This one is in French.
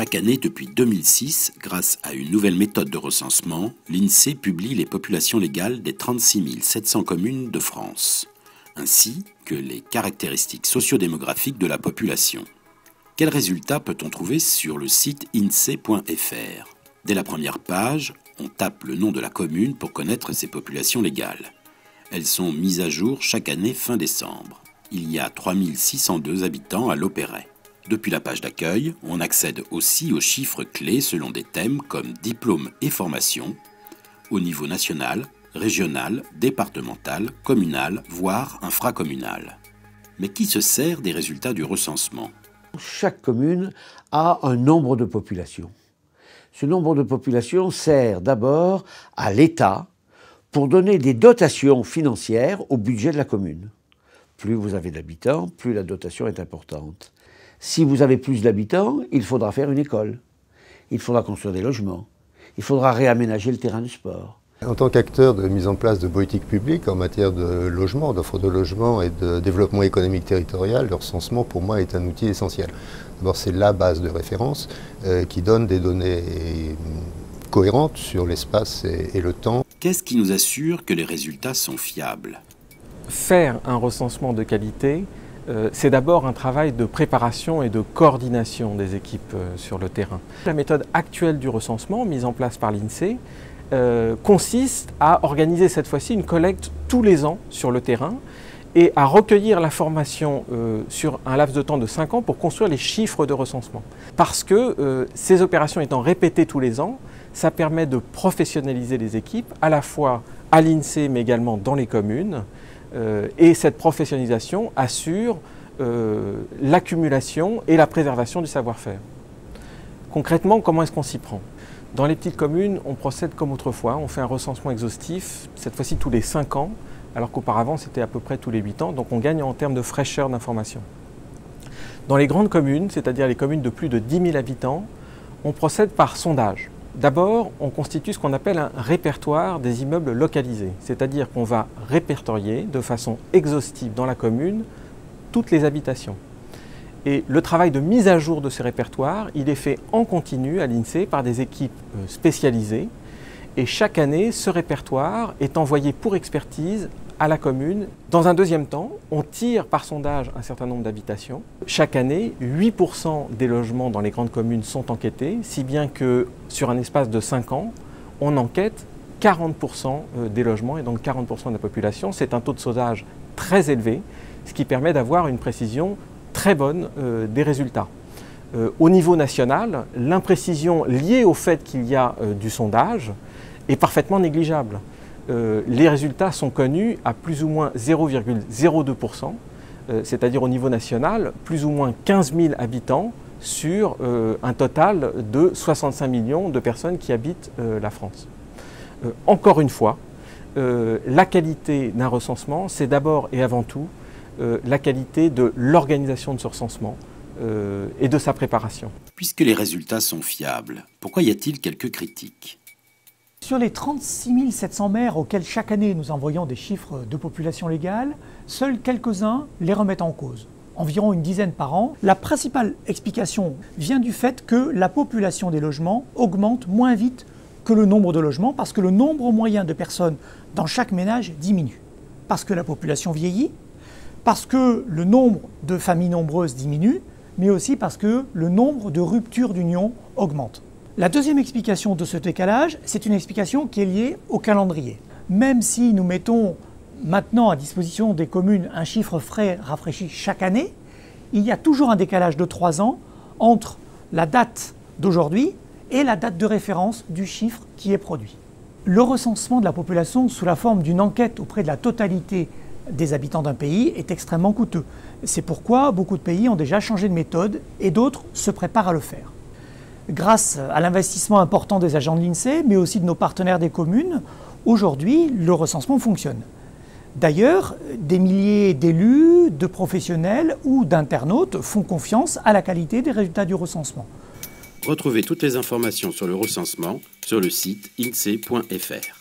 Chaque année depuis 2006, grâce à une nouvelle méthode de recensement, l'INSEE publie les populations légales des 36 700 communes de France, ainsi que les caractéristiques sociodémographiques de la population. Quels résultats peut-on trouver sur le site insee.fr? Dès la première page, on tape le nom de la commune pour connaître ses populations légales. Elles sont mises à jour chaque année fin décembre. Il y a 3602 habitants à Lopéret. Depuis la page d'accueil, on accède aussi aux chiffres clés selon des thèmes comme diplôme et formation, au niveau national, régional, départemental, communal, voire infracommunal. Mais qui se sert des résultats du recensement? Chaque commune a un nombre de population. Ce nombre de population sert d'abord à l'État pour donner des dotations financières au budget de la commune. Plus vous avez d'habitants, plus la dotation est importante. Si vous avez plus d'habitants, il faudra faire une école. Il faudra construire des logements. Il faudra réaménager le terrain de sport. En tant qu'acteur de mise en place de politiques publiques en matière de logement, d'offre de logement et de développement économique territorial, le recensement pour moi est un outil essentiel. D'abord, c'est la base de référence qui donne des données cohérentes sur l'espace et le temps. Qu'est-ce qui nous assure que les résultats sont fiables? Faire un recensement de qualité, c'est d'abord un travail de préparation et de coordination des équipes sur le terrain. La méthode actuelle du recensement, mise en place par l'INSEE, consiste à organiser cette fois-ci une collecte tous les ans sur le terrain et à recueillir l'information sur un laps de temps de 5 ans pour construire les chiffres de recensement. Parce que ces opérations étant répétées tous les ans, ça permet de professionnaliser les équipes, à la fois à l'INSEE mais également dans les communes. Et cette professionnalisation assure l'accumulation et la préservation du savoir-faire. Concrètement, comment est-ce qu'on s'y prend? Dans les petites communes, on procède comme autrefois, on fait un recensement exhaustif, cette fois-ci tous les 5 ans, alors qu'auparavant c'était à peu près tous les 8 ans, donc on gagne en termes de fraîcheur d'information. Dans les grandes communes, c'est-à-dire les communes de plus de 10 000 habitants, on procède par sondage. D'abord, on constitue ce qu'on appelle un répertoire des immeubles localisés, c'est-à-dire qu'on va répertorier de façon exhaustive dans la commune toutes les habitations. Et le travail de mise à jour de ces répertoires, il est fait en continu à l'INSEE par des équipes spécialisées. Et chaque année, ce répertoire est envoyé pour expertise à la commune. Dans un deuxième temps, on tire par sondage un certain nombre d'habitations. Chaque année, 8% des logements dans les grandes communes sont enquêtés, si bien que sur un espace de 5 ans, on enquête 40% des logements et donc 40% de la population. C'est un taux de sondage très élevé, ce qui permet d'avoir une précision très bonne des résultats. Au niveau national, l'imprécision liée au fait qu'il y a du sondage est parfaitement négligeable. Les résultats sont connus à plus ou moins 0,02%, c'est-à-dire au niveau national, plus ou moins 15 000 habitants sur un total de 65 millions de personnes qui habitent la France. Encore une fois, la qualité d'un recensement, c'est d'abord et avant tout la qualité de l'organisation de ce recensement et de sa préparation. Puisque les résultats sont fiables, pourquoi y a-t-il quelques critiques? Sur les 36 700 maires auxquels chaque année nous envoyons des chiffres de population légale, seuls quelques-uns les remettent en cause, environ une dizaine par an. La principale explication vient du fait que la population des logements augmente moins vite que le nombre de logements, parce que le nombre moyen de personnes dans chaque ménage diminue. Parce que la population vieillit, parce que le nombre de familles nombreuses diminue, mais aussi parce que le nombre de ruptures d'union augmente. La deuxième explication de ce décalage, c'est une explication qui est liée au calendrier. Même si nous mettons maintenant à disposition des communes un chiffre frais rafraîchi chaque année, il y a toujours un décalage de 3 ans entre la date d'aujourd'hui et la date de référence du chiffre qui est produit. Le recensement de la population sous la forme d'une enquête auprès de la totalité des habitants d'un pays est extrêmement coûteux. C'est pourquoi beaucoup de pays ont déjà changé de méthode et d'autres se préparent à le faire. Grâce à l'investissement important des agents de l'INSEE, mais aussi de nos partenaires des communes, aujourd'hui, le recensement fonctionne. D'ailleurs, des milliers d'élus, de professionnels ou d'internautes font confiance à la qualité des résultats du recensement. Retrouvez toutes les informations sur le recensement sur le site insee.fr.